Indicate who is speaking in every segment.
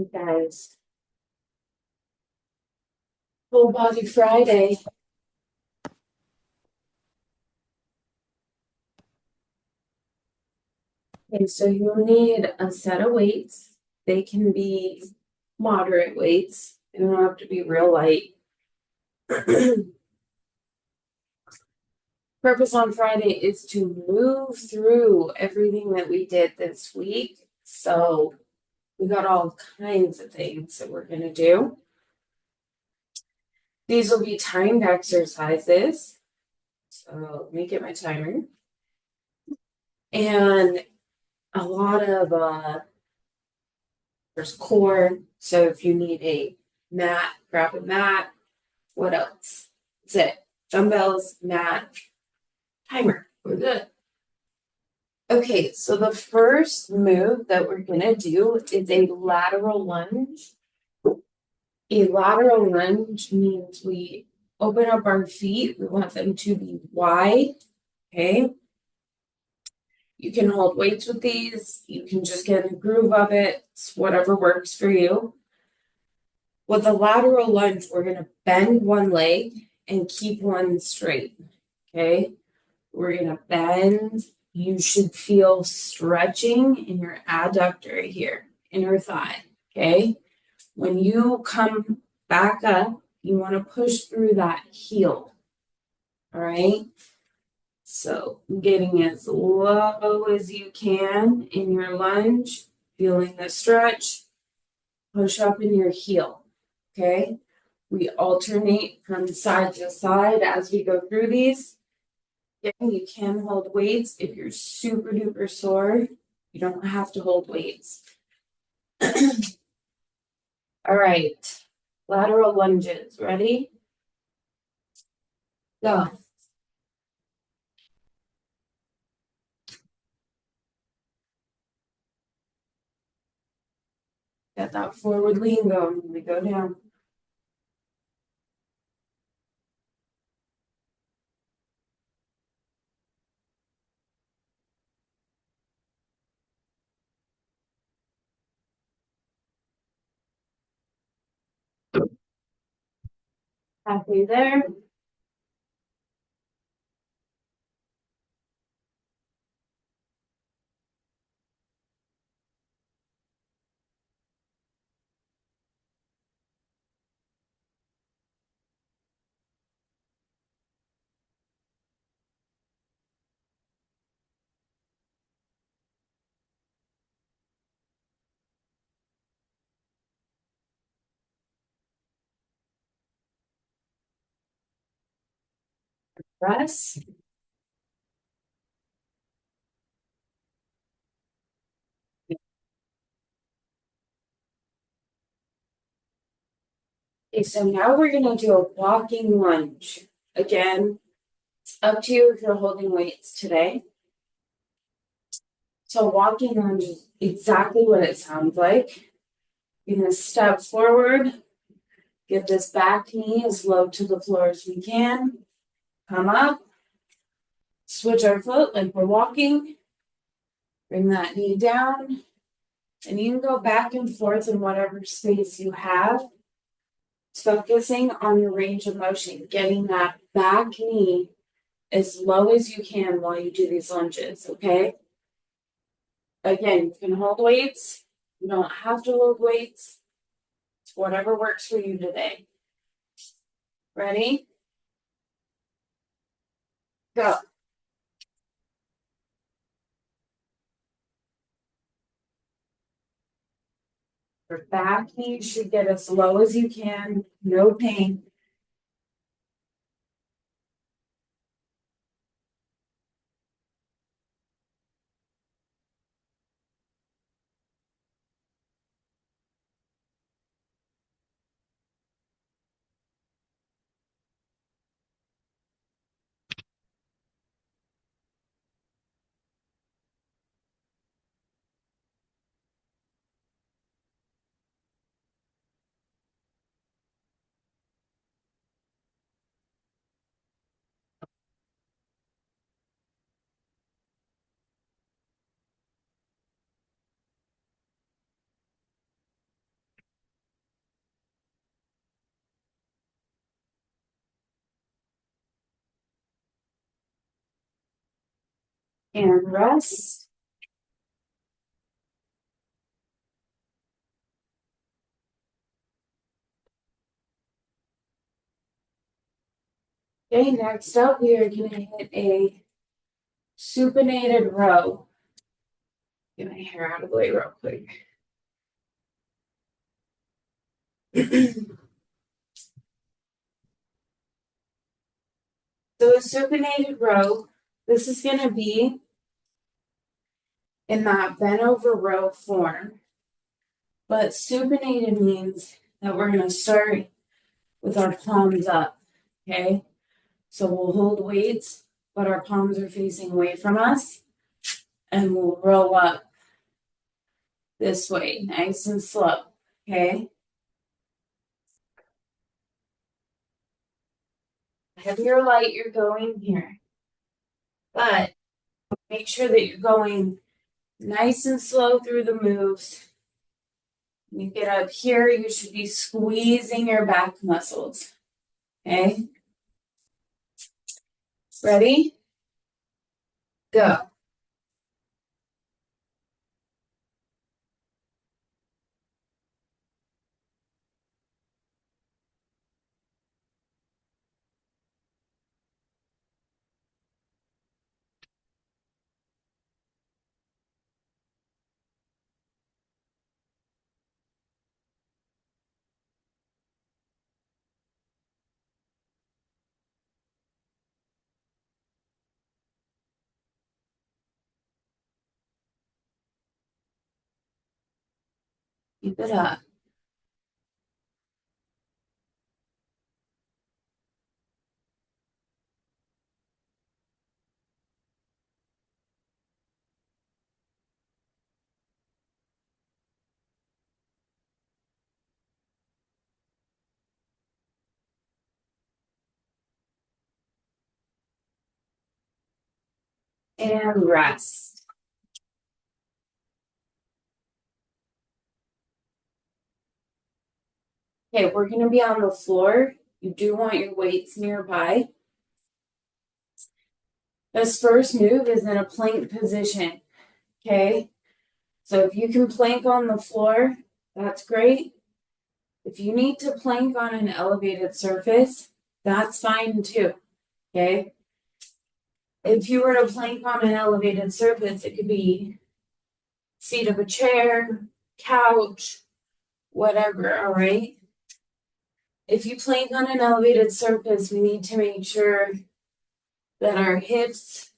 Speaker 1: Hey guys, Full Body Friday. Okay, so you'll need a set of weights. They can be moderate weights. They don't have to be real light. Purpose on Friday is to move through everything that we did this week. So we got all kinds of things that we're going to do. These will be timed exercises. So let me get my timer. And a lot of there's core. So if you need a mat, grab a mat. What else? That's it. Dumbbells, mat, timer. We're good. Okay, so the first move that we're gonna do is a lateral lunge. A lateral lunge means we open up our feet. We want them to be wide. Okay. You can hold weights with these. You can just get in the groove of it. It's whatever works for you. With a lateral lunge, we're going to bend one leg and keep one straight. Okay. We're going to bend. You should feel stretching in your adductor here, inner thigh. Okay. When you come back up, you want to push through that heel. All right. So getting as low as you can in your lunge, feeling the stretch, push up in your heel. Okay. We alternate from side to side as we go through these. Again, you can hold weights if you're super duper sore. You don't have to hold weights. All right. Lateral lunges. Ready? Go. Get that forward lean going. We go down. Halfway there. Press. Okay, so now we're going to do a walking lunge. Again, it's up to you if you're holding weights today. So walking lunge is exactly what it sounds like. You're going to step forward, get this back knee as low to the floor as we can. Come up, switch our foot like we're walking. Bring that knee down. And you can go back and forth in whatever space you have. It's focusing on your range of motion, getting that back knee as low as you can while you do these lunges, okay? Again, you can hold weights. You don't have to hold weights. It's whatever works for you today. Ready? Go. Your back knee should get as low as you can. No pain. And rest. Okay, next up, we are going to hit a supinated row. Get my hair out of the way real quick. So a supinated row, this is going to be in that bent over row form. But supinated means that we're going to start with our palms up, okay? So we'll hold weights, but our palms are facing away from us, and we'll row up this way, nice and slow, okay? The heavier light you're going here, but make sure that you're going nice and slow through the moves. When you get up here, you should be squeezing your back muscles, okay? Ready? Go. Keep it up. And rest. Okay, we're going to be on the floor. You do want your weights nearby. This first move is in a plank position, okay? So if you can plank on the floor, that's great. If you need to plank on an elevated surface, that's fine too, okay? If you were to plank on an elevated surface, it could be seat of a chair, couch, whatever, all right? If you plank on an elevated surface, we need to make sure that our hips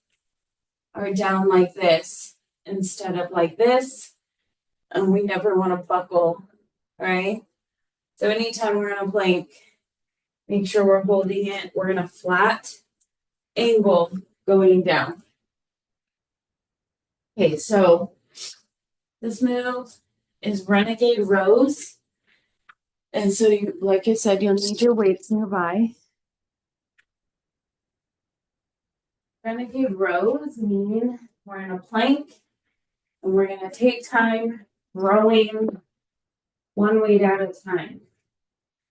Speaker 1: are down like this instead of like this, and we never want to buckle, right? So anytime we're gonna plank, make sure we're holding it. We're in a flat angle going down. Okay, so this move is renegade rows. And so you, like I said, you'll need your weights nearby. Renegade rows mean we're in a plank and we're gonna take time rowing one weight at a time.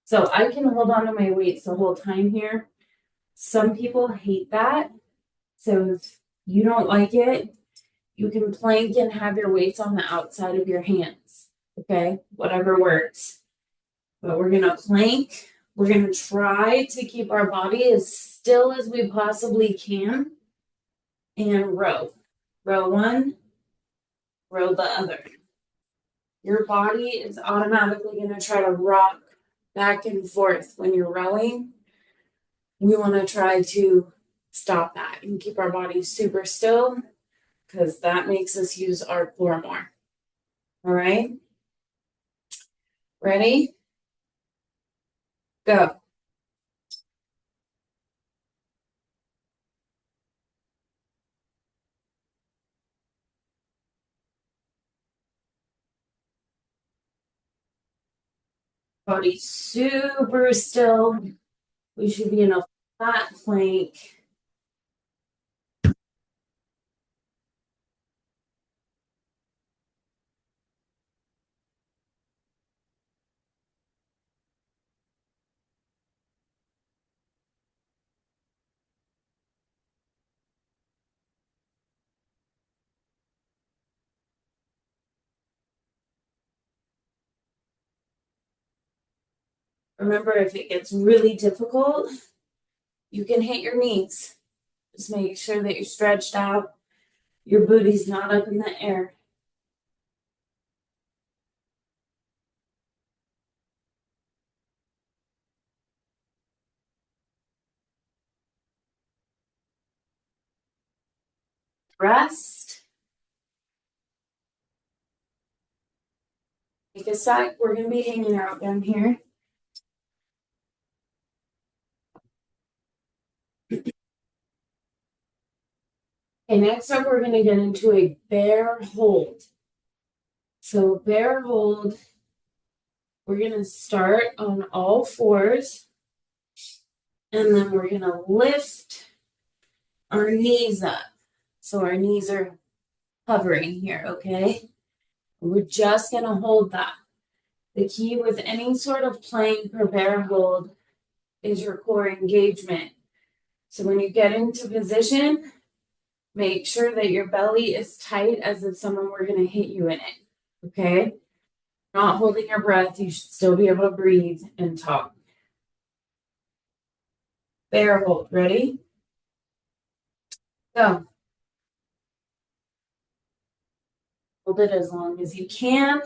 Speaker 1: So I can hold on to my weights the whole time here. Some people hate that. So if you don't like it, you can plank and have your weights on the outside of your hands. Okay, whatever works. But we're gonna plank. We're gonna try to keep our body as still as we possibly can and row. Row one, row the other. Your body is automatically gonna try to rock back and forth when you're rowing. We want to try to stop that and keep our body super still because that makes us use our core more. All right, ready? Go. Body super still. We should be in a flat plank. Remember, if it gets really difficult, you can hit your knees. Just make sure that you're stretched out. Your booty's not up in the air. Rest. Take a sec. We're going to be hanging out down here. Okay, next up, we're going to get into a bear hold. So, bear hold, we're going to start on all fours, and then we're going to lift our knees up. So, our knees are hovering here, okay? We're just going to hold that. The key with any sort of plank or bear hold is your core engagement. So, when you get into position, make sure that your belly is tight as if someone were going to hit you in it. Okay? Not holding your breath, you should still be able to breathe and talk. Bear hold. Ready? Go. Hold it as long as you can.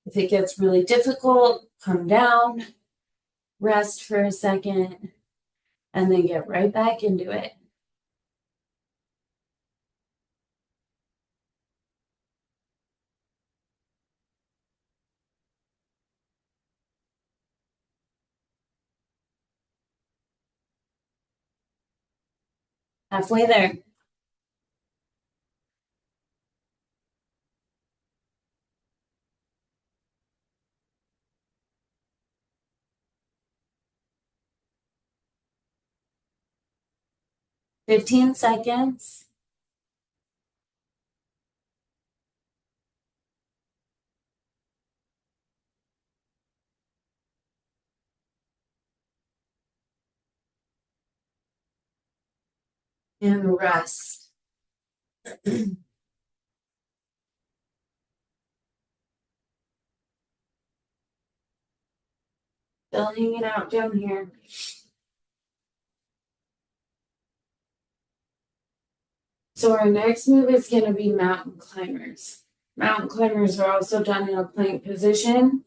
Speaker 1: If it gets really difficult, come down, rest for a second, and then get right back into it. Halfway there. $15 seconds. And rest. Still hanging out down here. So our next move is going to be mountain climbers. Mountain climbers are also done in a plank position.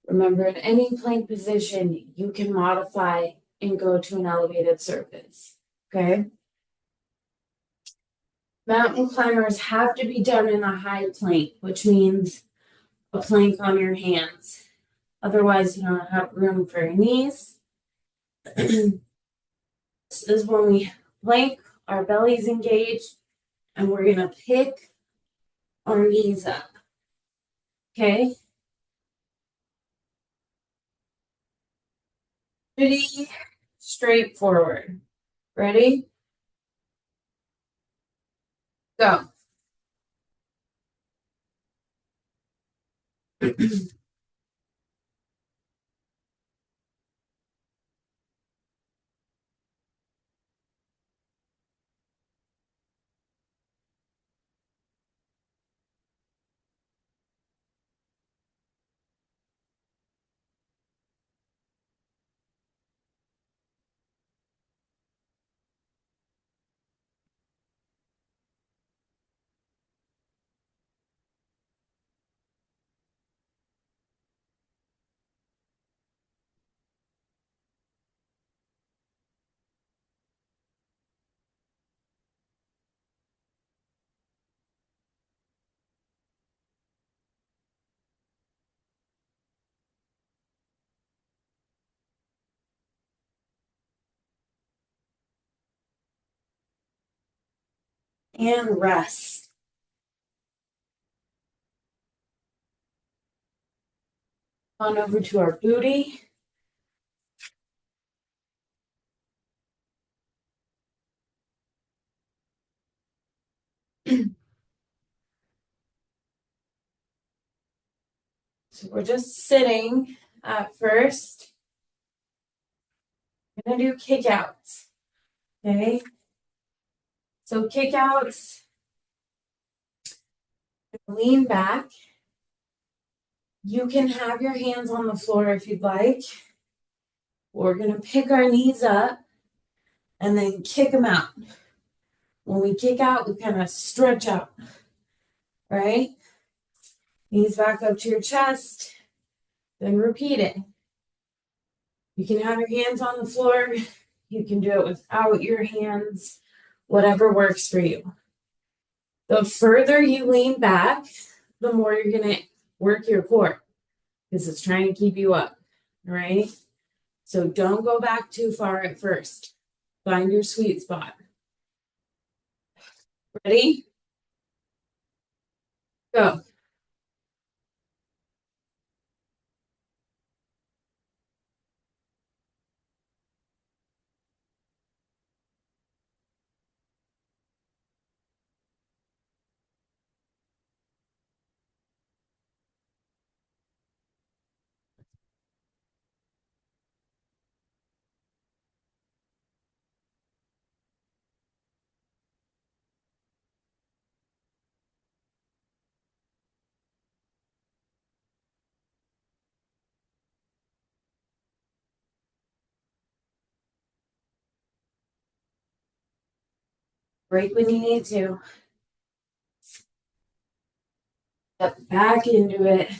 Speaker 1: Remember, in any plank position, you can modify and go to an elevated surface. Okay? Mountain climbers have to be done in a high plank, which means a plank on your hands. Otherwise, you don't have room for your knees. This is when we plank, our belly's engaged, and we're going to pick our knees up. Okay? Pretty straightforward. Ready? Go. And rest. On over to our booty. So we're just sitting at first. We're going to do kickouts. Okay? So kickouts, lean back, You can have your hands on the floor if you'd like. We're going to pick our knees up and then kick them out. When we kick out, we kind of stretch out, right? Knees back up to your chest, then repeat it. You can have your hands on the floor. You can do it without your hands, whatever works for you. The further you lean back, the more you're going to work your core because it's trying to keep you up, right? So don't go back too far at first. Find your sweet spot. Ready? Go. Break when you need to. Step back into it.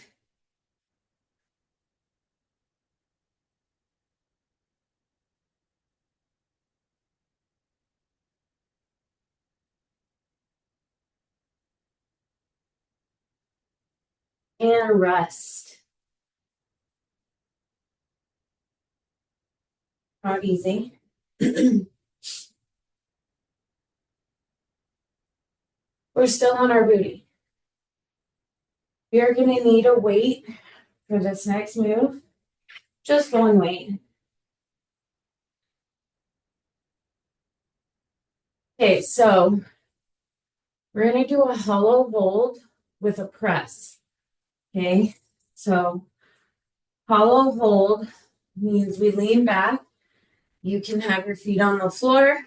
Speaker 1: And rest. Not easy. We're still on our booty. We are going to need a weight for this next move. Just one weight. Okay, so we're going to do a hollow hold with a press. Okay, so hollow hold means we lean back. You can have your feet on the floor.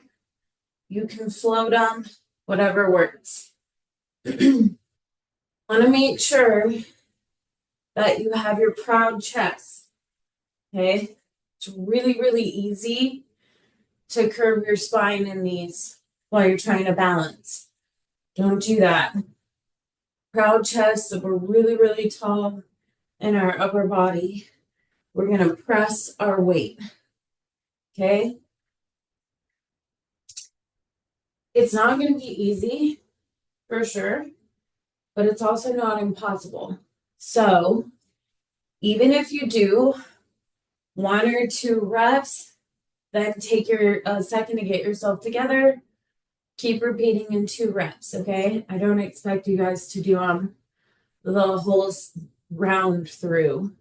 Speaker 1: You can float them, whatever works. Want to make sure that you have your proud chest. Okay, it's really, really easy to curve your spine in these while you're trying to balance. Don't do that. Proud chest, so we're really, really tall in our upper body. We're going to press our weight. Okay. It's not going to be easy for sure, but it's also not impossible. So even if you do 1 or 2 reps, then take your second to get yourself together. Keep repeating in 2 reps, okay? I don't expect you guys to do the whole round through.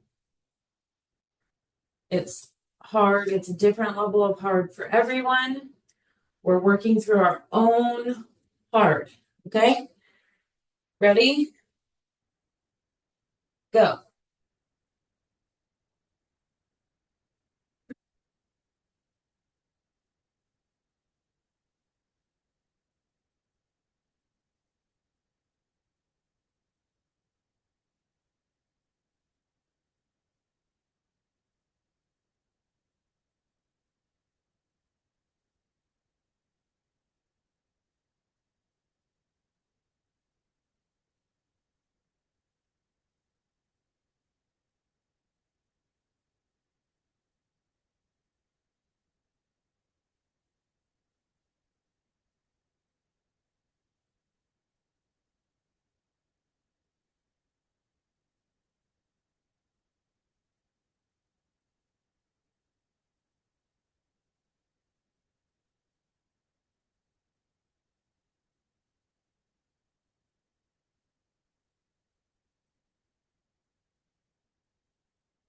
Speaker 1: It's hard. It's a different level of hard for everyone. We're working through our own hard, okay? Ready? Go.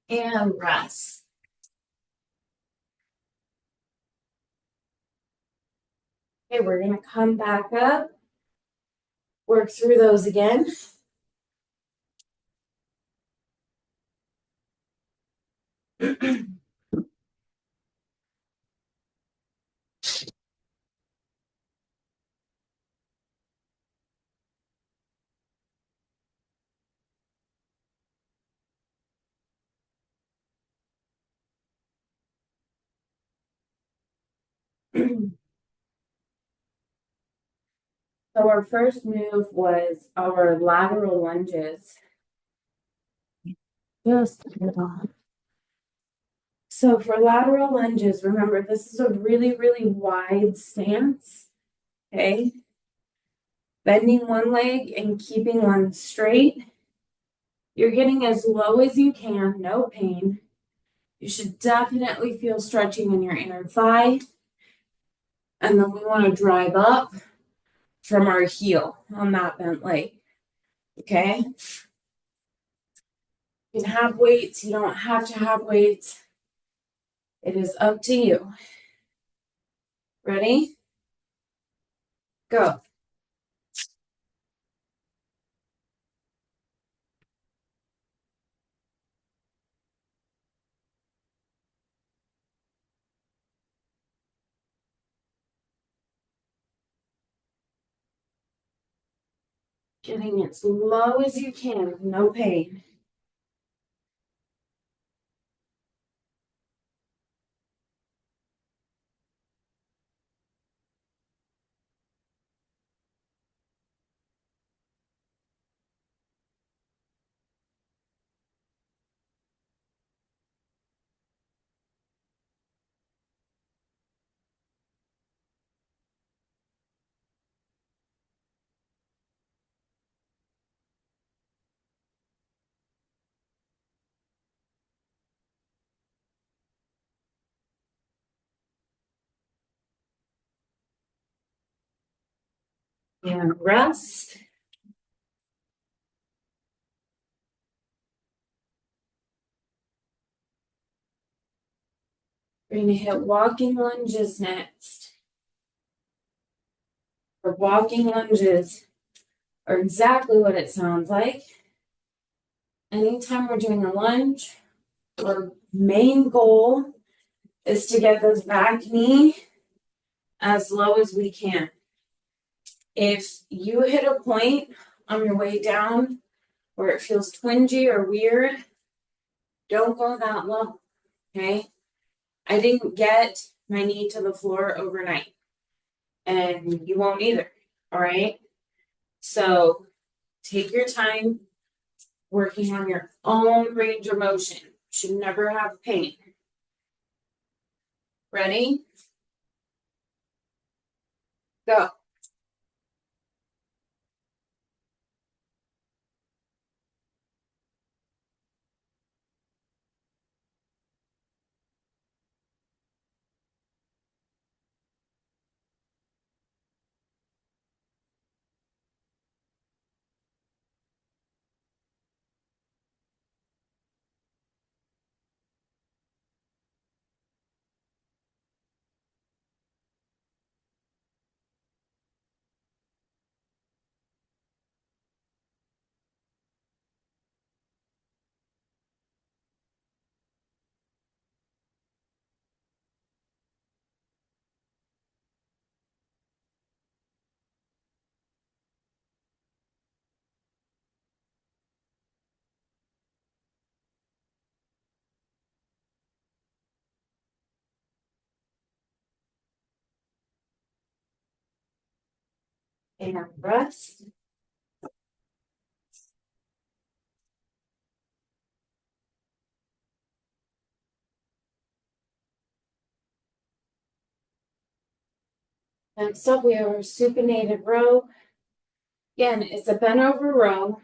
Speaker 1: And rest. Okay, we're going to come back up, work through those again. So our first move was our lateral lunges. Just so for lateral lunges, remember this is a really, really wide stance. Okay. Bending one leg and keeping one straight. You're getting as low as you can, no pain. You should definitely feel stretching in your inner thigh. And then we want to drive up from our heel on that bent leg. Okay. You can have weights, you don't have to have weights. It is up to you. Ready? Go. Getting as low as you can, no pain. And rest. We're going to hit walking lunges next. Our walking lunges are exactly what it sounds like. Anytime we're doing a lunge, our main goal is to get this back knee as low as we can. If you hit a point on your way down where it feels twingy or weird, don't go that low, okay? I didn't get my knee to the floor overnight, and you won't either, all right? So take your time working on your own range of motion. Should never have pain. Ready? Go. And rest. Next up, we have our supinated row. Again, it's a bent over row,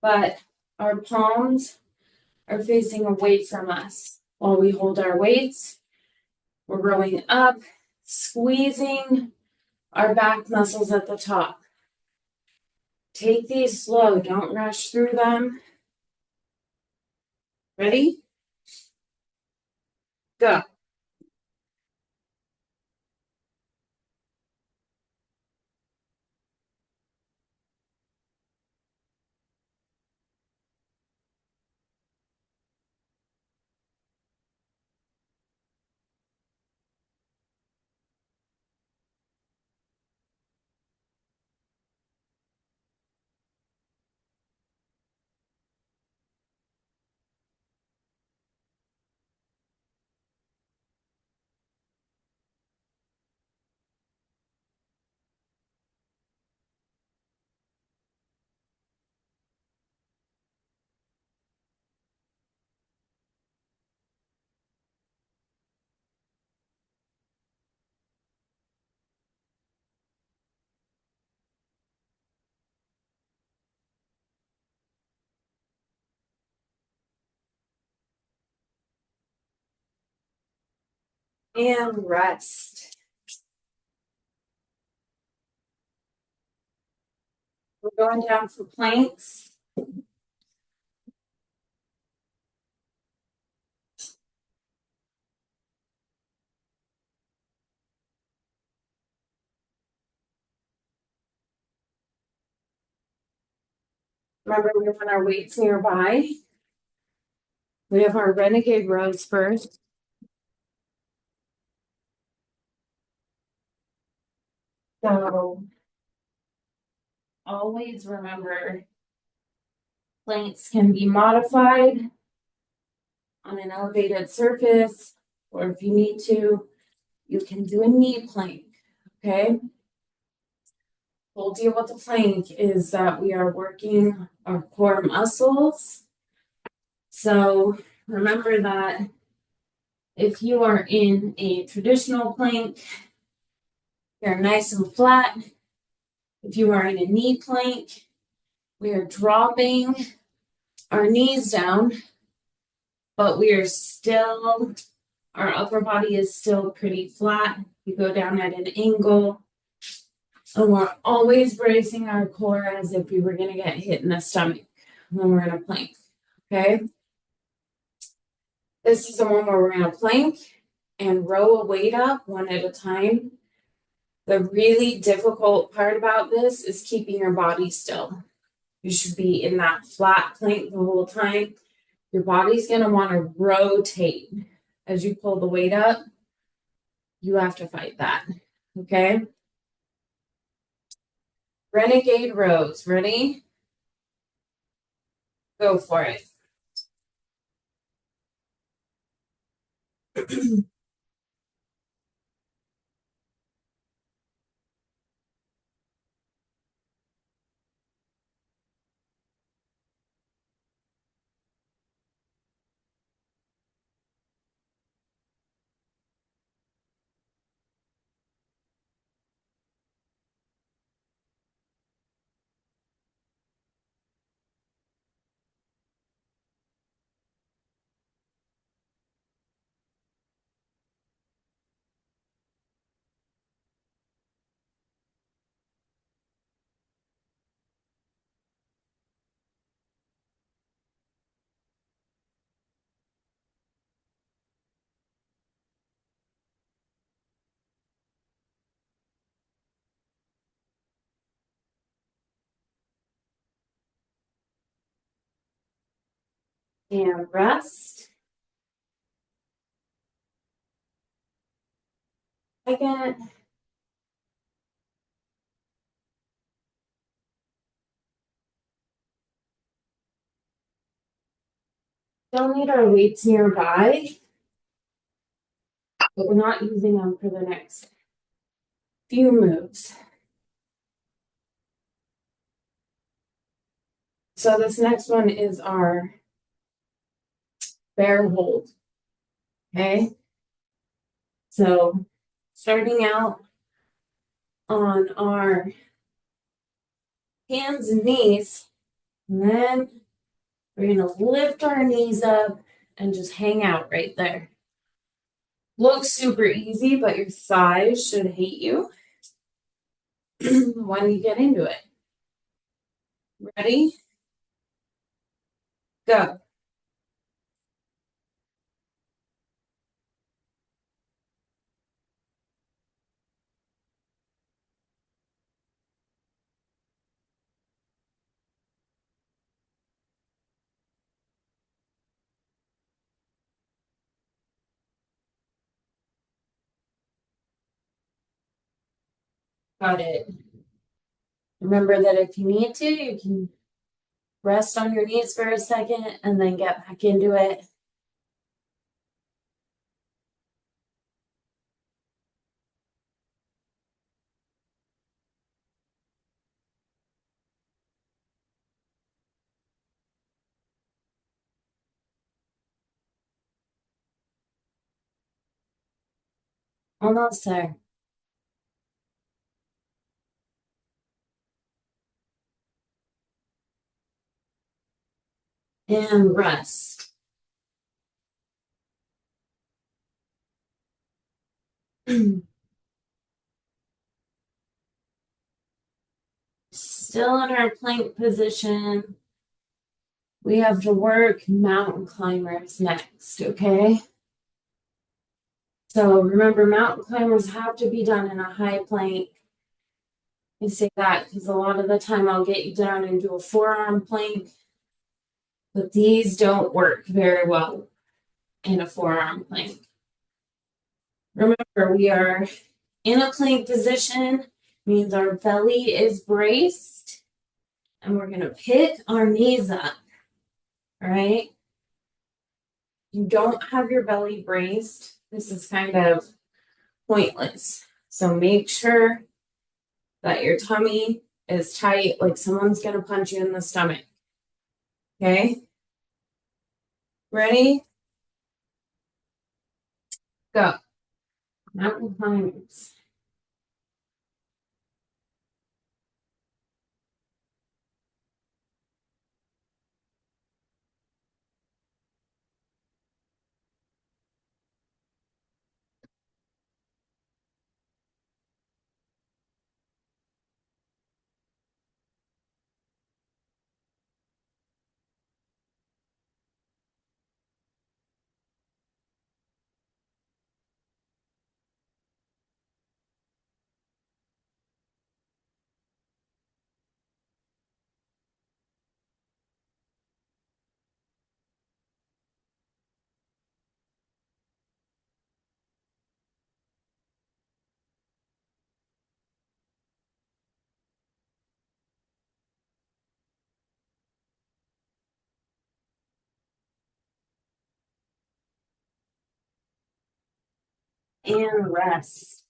Speaker 1: but our palms are facing away from us. While we hold our weights, we're rowing up, squeezing our back muscles at the top. Take these slow, don't rush through them. Ready? Go. And rest. We're going down for planks. Remember, we want our weights nearby. We have our renegade rows first. So always remember, planks can be modified on an elevated surface, or if you need to, you can do a knee plank, okay? The whole deal with the plank is that we are working our core muscles. So remember that if you are in a traditional plank, you're nice and flat. If you are in a knee plank, we are dropping our knees down, but we are still, our upper body is still pretty flat. We go down at an angle, and we're always bracing our core as if we were going to get hit in the stomach when we're in a plank. Okay. This is the one where we're going to plank and row a weight up one at a time. The really difficult part about this is keeping your body still. You should be in that flat plank the whole time. Your body's going to want to rotate as you pull the weight up. You have to fight that. Okay. Renegade rows. Ready? Go for it. And rest. Second. Don't need our weights nearby, but we're not using them for the next few moves. So this next one is our bear hold. Okay. So starting out on our hands and knees, and then we're going to lift our knees up and just hang out right there. Looks super easy, but your thighs should hate you when you get into it. Ready? Go. Got it. Remember that if you need to, you can rest on your knees for a second and then get back into it. Almost there. And rest. Still in our plank position. We have to work mountain climbers next, okay? So remember, mountain climbers have to be done in a high plank. I say that because a lot of the time I'll get you down and do a forearm plank, but these don't work very well in a forearm plank. Remember, we are in a plank position, means our belly is braced, and we're going to pick our knees up. All right. You don't have your belly braced. This is kind of pointless. So make sure that your tummy is tight, like someone's going to punch you in the stomach. Okay. Ready? Go. Mountain climbers. And rest.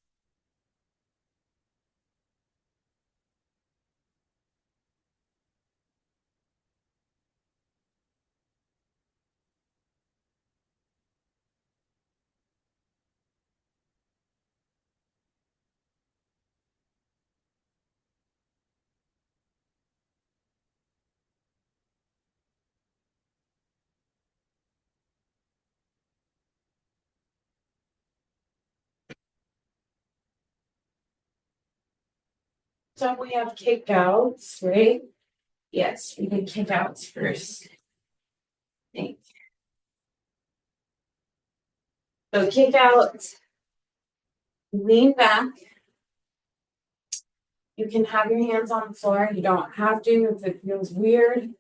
Speaker 1: So we have kickouts, right? Yes, we did kickouts first. Thank you. So kick out, lean back. You can have your hands on the floor. You don't have to if it feels weird.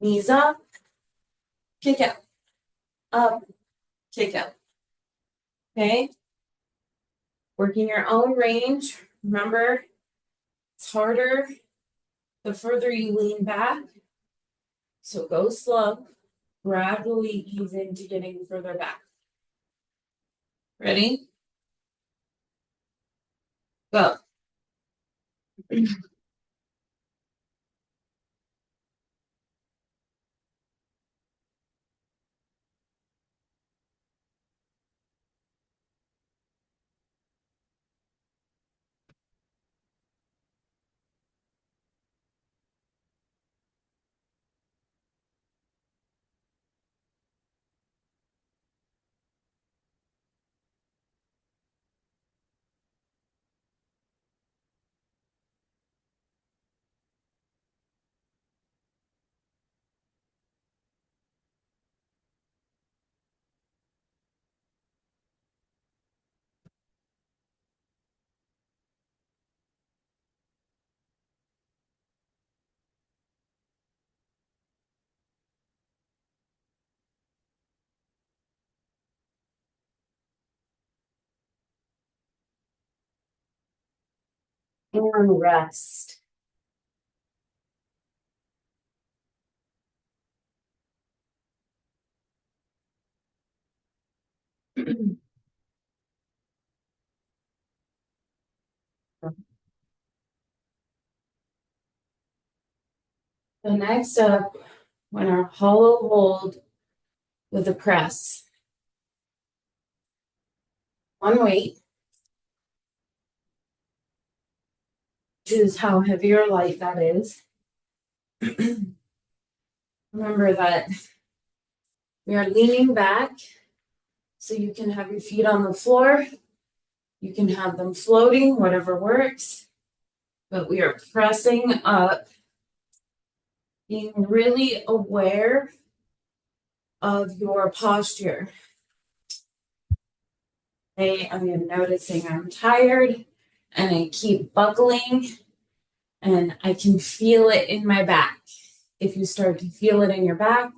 Speaker 1: Knees up, kick out, up, kick out. Okay. Working your own range. Remember, it's harder the further you lean back. So go slow. Gradually ease into getting further back. Ready? Go. And rest. The next up, when our hollow hold with a press. One weight. Choose how heavy or light that is. Remember that we are leaning back. So you can have your feet on the floor. You can have them floating, whatever works. But we are pressing up, being really aware of your posture. I am noticing I'm tired and I keep buckling and I can feel it in my back. If you start to feel it in your back,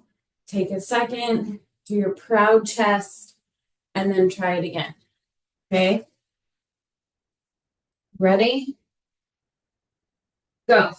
Speaker 1: take a second, do your proud chest, and then try it again. Okay? Ready? Go.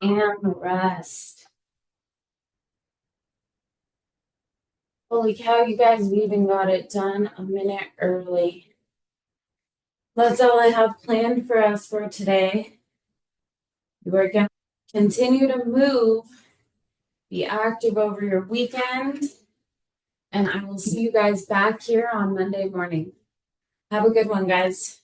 Speaker 1: And rest. Holy cow, you guys, we even got it done a minute early. That's all I have planned for us for today. We're going to continue to move, be active over your weekend, and I will see you guys back here on Monday morning. Have a good one, guys.